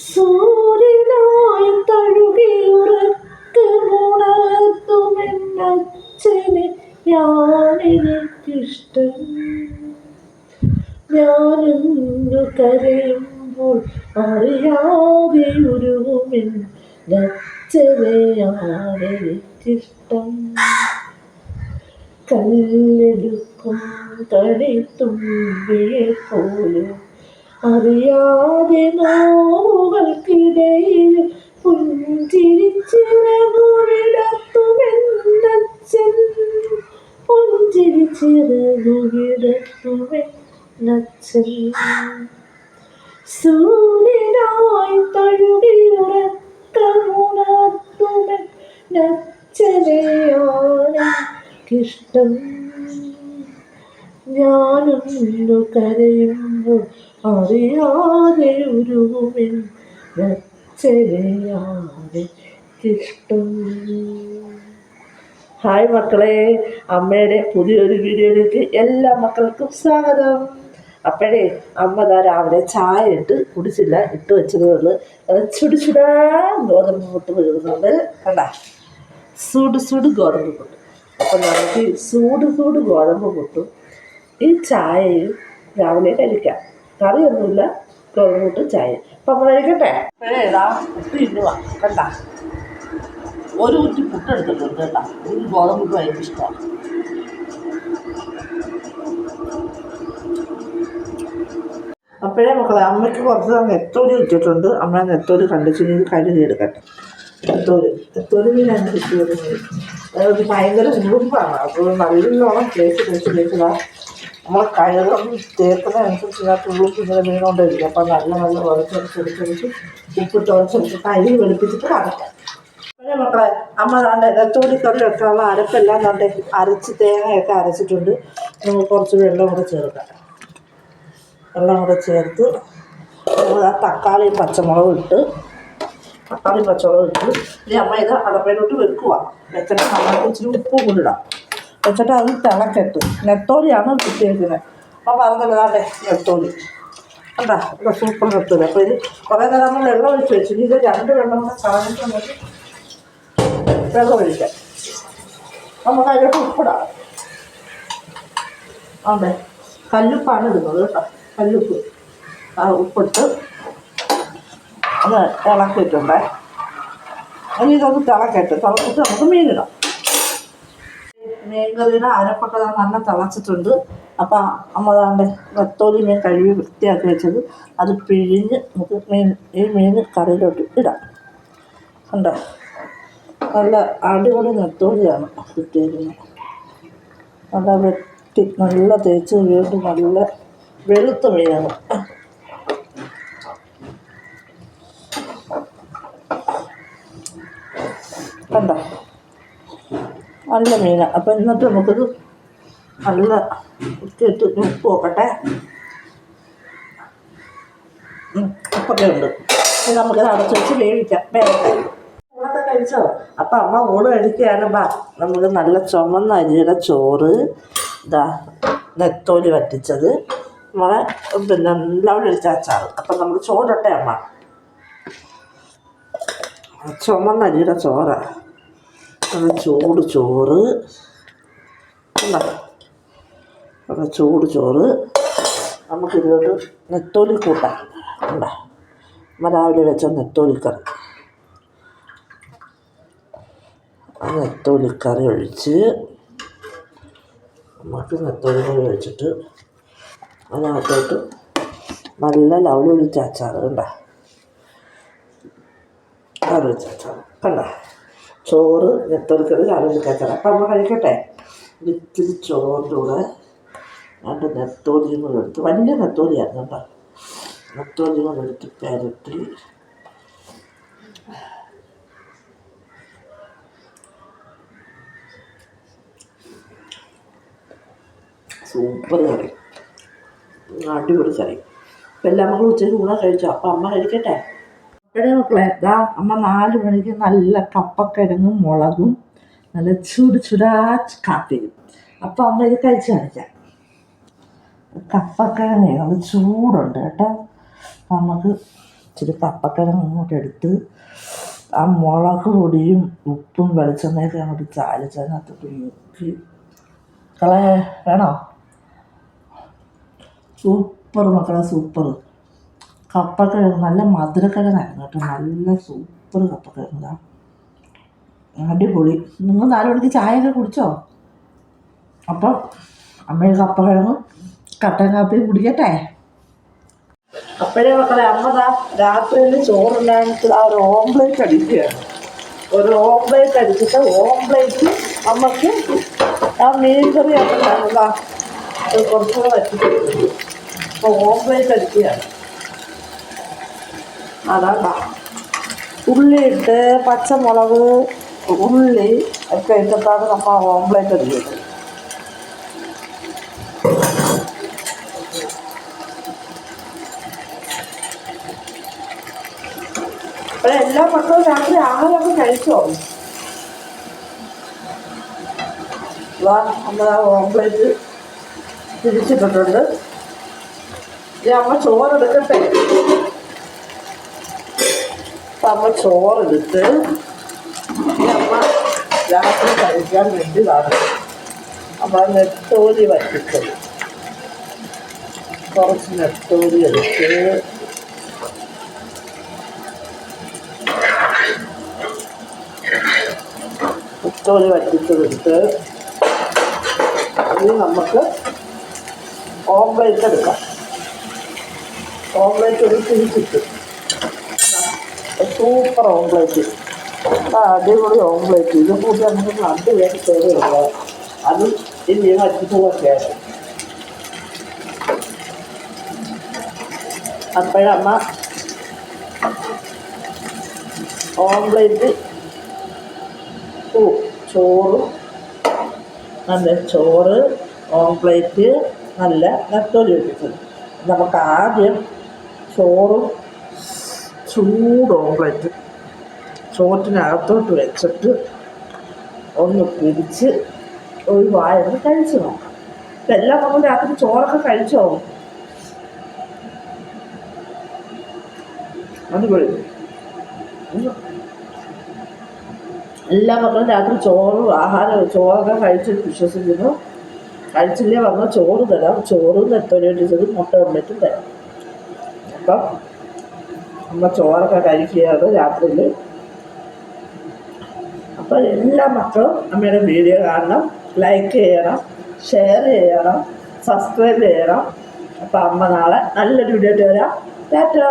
സൂര്യനായി തഴുകിയുറക്കമുണർത്തുമെന്നച്ഛനെ ഞാനെനിക്കിഷ്ടം. ഞാനൊന്നു കരയുമ്പോൾ അറിയാതെ ഉരുവുമെന്നച്ഛനെയാണെനിക്കിഷ്ടം. കല്ലെടുക്കും തടിത്തുമ്പിയെ പോലെ അറിയാതെ നോവുകൾക്കിടയിൽ പുഞ്ചിരിച്ചിറകുവിടത്തുമെന്നച്ഛൻ. പുഞ്ചിരിച്ചിറകുവിടത്തുമെന്നച്ഛൻ. സൂര്യനായി തഴുകിയുറക്കമുണർത്തുമെന്നച്ഛനെയാണെനിക്കിഷ്ടം. ഞാനൊന്നു കരയുമ്പോൾ അറിയാതെ ഉരുവുമെന്നച്ഛനെയാണെനിക്കിഷ്ടം. ഹായ് മക്കളെ, അമ്മയുടെ പുതിയൊരു വീഡിയോയിലേക്ക് എല്ലാ മക്കൾക്കും സ്വാഗതം. അപ്പോഴേ അമ്മ രാവിലെ ചായ കുടിച്ചില്ല, ഇട്ട് വെച്ചതേ ഉള്ളൂ. ചുടുചുടാ ഗോതമ്പ് പൊട്ട് വീഴുന്നുണ്ട്, കണ്ട സുട് ഗോതമ്പ് പൊട്ട്. അപ്പം നമുക്ക് ചൂട് ഗോതമ്പ് പൊട്ടും ഈ ചായയും രാവിലെ കഴിക്കാം. കറിയൊന്നുമില്ല, ഗോതമ്പ് പൊട്ടും ചായ. അപ്പം നമ്മൾ കഴിക്കട്ടെ. അപ്പോഴേതാ പുട്ട് ഇന്നുക, കണ്ട ഒരു കുറ്റി പുട്ടെടുത്തിട്ടുണ്ട് കേട്ടോ. എനിക്ക് ഗോതമ്പ് പൊട്ട് ഭയങ്കര ഇഷ്ടമാണ്. അപ്പോഴേ മക്കളെ, അമ്മയ്ക്ക് കുറച്ച് നെത്തോലി ഇട്ടിട്ടുണ്ട്. അമ്മ നെത്തോലി കണ്ടിച്ച് കഴുകിയെടുക്കട്ടെ. നെത്തോലി മീനാണ് കിട്ടിയത്. അത് ഭയങ്കര ഉറുമ്പാണ്. അപ്പോൾ നല്ലോണം തേച്ചതാ. നമ്മൾ കഴുകം തേക്കുന്നതനുസരിച്ച് ഇതിനകത്ത് ഉറുമ്പ് ഇങ്ങനെ വീണുകൊണ്ടിരിക്കും. അപ്പം നല്ല ഉറച്ചെടുത്ത് ഉപ്പിട്ട് ഉറച്ചെടുത്ത് അരി വെളുപ്പിച്ചിട്ട് അടയ്ക്കാം. അപ്പോഴേ മക്കളെ, അമ്മ താണ്ടെ നെത്തോലി കറി വെക്കാനുള്ള അരപ്പെല്ലാം താണ്ടെ തേങ്ങയൊക്കെ അരച്ചിട്ടുണ്ട്. നമുക്ക് കുറച്ച് വെള്ളം കൂടെ ചേർക്കാം. വെള്ളം കൂടെ ചേർത്ത് നമ്മൾ തക്കാളിയും പച്ചമുളകും ഇട്ട് ഇനി അമ്മ ഇത് അടപ്പയിലോട്ട് വെക്കുക. വെച്ചിട്ട് നമുക്ക് ഇച്ചിരി ഉപ്പും കൊണ്ടിടാം. വെച്ചിട്ട് അത് തിളക്കട്ട്. നെത്തോലിയാണ് കിട്ടിയിരിക്കുന്നത്. അപ്പം പറഞ്ഞല്ലോ താണ്ടെ നെത്തോലി കണ്ടാ, ഇവിടെ സൂപ്പർ നെത്തോലി. അപ്പോൾ ഇത് കുറേ നേരം നമ്മൾ വെള്ളം ഒഴിച്ച് വെച്ചു. ഇത് 2 വെള്ളം കൂടെ കളഞ്ഞിട്ട് നമുക്ക് വെള്ളം ഒഴിക്കാം. നമുക്ക് അതിലോട്ട് ഉപ്പിടാം. അതെ, കല്ലുപ്പാണ് ഇടുന്നത് കേട്ടോ, കല്ലുപ്പ്. ആ ഉപ്പിട്ട് അത് ഇളക്കിയിട്ടുണ്ടേ. ഇനി ഇതൊന്ന് തിളക്കിട്ട് നമുക്ക് മീനിടാം. മീൻ കറിയുടെ അരപ്പൊക്കെ നല്ല തിളച്ചിട്ടുണ്ട്. അപ്പം അമ്മ താണ്ടെ നെത്തോലി മീൻ കഴുകി വൃത്തിയാക്കി വെച്ചത് അത് പിഴിഞ്ഞ് നമുക്ക് ഈ മീൻ കറിയിലോട്ട് ഇടാം. കണ്ടോ, നല്ല അടിപൊളി നെത്തോലിയാണ് കിട്ടിയിരിക്കുന്നത്. നല്ല വെട്ടി നല്ല തേച്ച് വീണ്ടും നല്ല വെളുത്ത മീനാണ്. കണ്ടോ, നല്ല മീനാണ്. അപ്പം എന്നിട്ട് നമുക്കിത് നല്ല വൃത്തിയിട്ട് ഉപ്പ് നോക്കട്ടെ. ഉപ്പൊക്കെ ഉണ്ട്. ഇനി നമുക്കിത് അടച്ച് വെച്ച് വേവിക്കാം. ഊണൊക്കെ കഴിച്ചോ? അപ്പം അമ്മ ഊണ് കഴിക്കുകയാണ്. നമുക്ക് നല്ല ചുമന്ന അരിയുടെ ചോറ്, ഇതാ നെത്തോലി വറ്റിച്ചത്, നമ്മളെ പിന്നെ ലവണ ഒഴിച്ച അച്ചാറ്. അപ്പം നമ്മൾ ചോറിട്ടെ അമ്മ. ചുമന്ന അരിയുടെ ചോറാണ്. ചൂട് ചോറ്, ചൂട് ചോറ്. നമുക്കിതിലോട്ട് നെത്തോലി കൂട്ടാം. ഉണ്ടോ, അമ്മ രാവിലെ വെച്ച നെത്തോലിക്കറി. നെത്തോലിക്കറി ഒഴിച്ച് നമുക്ക് നെത്തോലിക്കറി ഒഴിച്ചിട്ട് അതിനകത്തോട്ട് നല്ല ലവണ ഒഴിച്ച അച്ചാറ്. കണ്ടോ, കറി വെച്ച അച്ചാറ്. കണ്ടോ, ചോറ്, നെത്തോലിക്കറി, കറി വെച്ച അച്ചാറ്. അപ്പം അമ്മ കഴിക്കട്ടെ. ഇത്തിരി ചോറിൻ്റെ കൂടെ 2 നെത്തോലിയും കൂടെ എടുത്ത്, വലിയ നെത്തോലിയായിരുന്നു കേട്ടോ, നെത്തോലിയും കൂടെ എടുത്ത് പെരട്ടി സൂപ്പർ കറി, അടിപൊളി കറി. അപ്പം എല്ലാം നമ്മൾ ഉച്ചയ്ക്ക് ഊണ കഴിച്ചോ? അപ്പം അമ്മ കഴിക്കട്ടെ. അപ്പോഴേ മക്കളെ, അമ്മ 4 മണിക്ക് നല്ല കപ്പക്കിഴങ്ങും മുളകും നല്ല ചുടാ കാപ്പിയും. അപ്പം അമ്മ ഇത് കഴിച്ച് കാണിക്കാം. കപ്പക്കിഴങ്ങ് അത് ചൂടുണ്ട് കേട്ടോ. നമുക്ക് ഇച്ചിരി കപ്പക്കിഴങ്ങ് അങ്ങോട്ട് എടുത്ത് ആ മുളക് പൊടിയും ഉപ്പും വെളിച്ചെണ്ണയൊക്കെ അങ്ങോട്ട് ചാലിച്ചതിനകത്ത് മുക്കി വേണോ? സൂപ്പർ മക്കളെ, സൂപ്പർ കപ്പക്കിഴങ്ങ്. നല്ല മധുരക്കിഴങ്ങായിരുന്നു കേട്ടോ, നല്ല സൂപ്പർ കപ്പക്കിഴങ്ങ്. അടിപൊളി. നിങ്ങൾ 4 മണിക്ക് ചായയൊക്കെ കുടിച്ചോ? അപ്പം അമ്മയുടെ കപ്പക്കിഴങ്ങും കട്ടൻ കാപ്പിയും കുടിക്കട്ടെ. അപ്പോഴേ മക്കളെ അമ്മ രാത്രിയിൽ ചോറുണ്ടായിട്ട് ഒരു ഓംപ്ലേറ്റ് അടിക്കുകയാണ്. ഒരു ഓംപ്ലേറ്റ് അടിച്ചിട്ട് ഓംപ്ലേറ്റ് അമ്മക്ക് ആ മീൻ കറി ഉണ്ടാകുക കുറച്ചുകൂടെ വറ്റിട്ടുണ്ട്. അപ്പോൾ ഓംപ്ലേറ്റ് അടിക്കുകയാണ്. അതാ ഉള്ളിയിട്ട് പച്ചമുളക് ഉള്ളി ഒക്കെ ഇട്ടിട്ടാണ് നമ്മൾ ഓംപ്ലേറ്റ് അടിക്കുന്നത്. അപ്പോൾ എല്ലാ മക്കളും രാത്രി ആഹാരമൊക്കെ കഴിച്ചോ? നമ്മൾ ആ ഓംപ്ലേറ്റ് തിരിച്ചിട്ടിട്ടുണ്ട്. ഇനി അമ്മ ചോറെടുക്കട്ടെ. അപ്പം അമ്മ ചോറെടുത്ത് ഇനി അമ്മ രാത്രി കഴിക്കാൻ വേണ്ടി കാണും. അമ്മ നെത്തോലി വറ്റിച്ചത്, കുറച്ച് നെത്തോലി എടുത്ത് നെത്തോലി വറ്റിച്ചതെടുത്ത് ഇനി നമുക്ക് ഓംപ്ലേറ്റ് എടുക്കാം. ഓംപ്ലേറ്റ് ഒരു തിരിച്ചിട്ട് സൂപ്പർ ഓംപ്ലേറ്റ്, അടിപൊളി ഓംപ്ലേറ്റ്. ഇത് കൂട്ടി നമുക്ക് 2 പേര് ചേരുക. അതും ഇനി വറ്റിച്ചതൊക്കെയാണ്. അപ്പോഴമ്മ ഓംപ്ലേറ്റ് ചോറും നല്ല ചോറ്, ഓംപ്ലേറ്റ്, നല്ല നെത്തോലി വെച്ചിട്ടുണ്ട്. നമുക്ക് ആദ്യം ചോറും ചൂട് ഓംപ്ലേറ്റ് ചോറ്റിനകത്തോട്ട് വെച്ചിട്ട് ഒന്ന് പിടിച്ച് ഒരു വായൊന്ന് കഴിച്ചു നോക്കാം. ഇതെല്ലാം നമ്മൾ രാത്രി ചോറൊക്കെ കഴിച്ചോ? അടിപൊളി. എല്ലാ മക്കളും രാത്രി ചോറൊക്കെ കഴിച്ചിട്ട് വിശ്വസിക്കുന്നു. കഴിച്ചില്ലേ പറഞ്ഞാൽ ചോറ് തരാം. ചോറും നെത്തോലി ഇട്ടിച്ചതും മുട്ട ഓംപ്ലേറ്റും തരാം. അപ്പം അമ്മ ചോറൊക്കെ കഴിക്കുകയാണ് രാത്രിയിൽ. അപ്പോൾ എല്ലാ മക്കളും അമ്മയുടെ വീഡിയോ കാണണം, ലൈക്ക് ചെയ്യണം, ഷെയർ ചെയ്യണം, സബ്സ്ക്രൈബ് ചെയ്യണം. അപ്പോൾ അമ്മ നാളെ നല്ലൊരു വീഡിയോ ആയിട്ട് വരാം. ടാറ്റാ.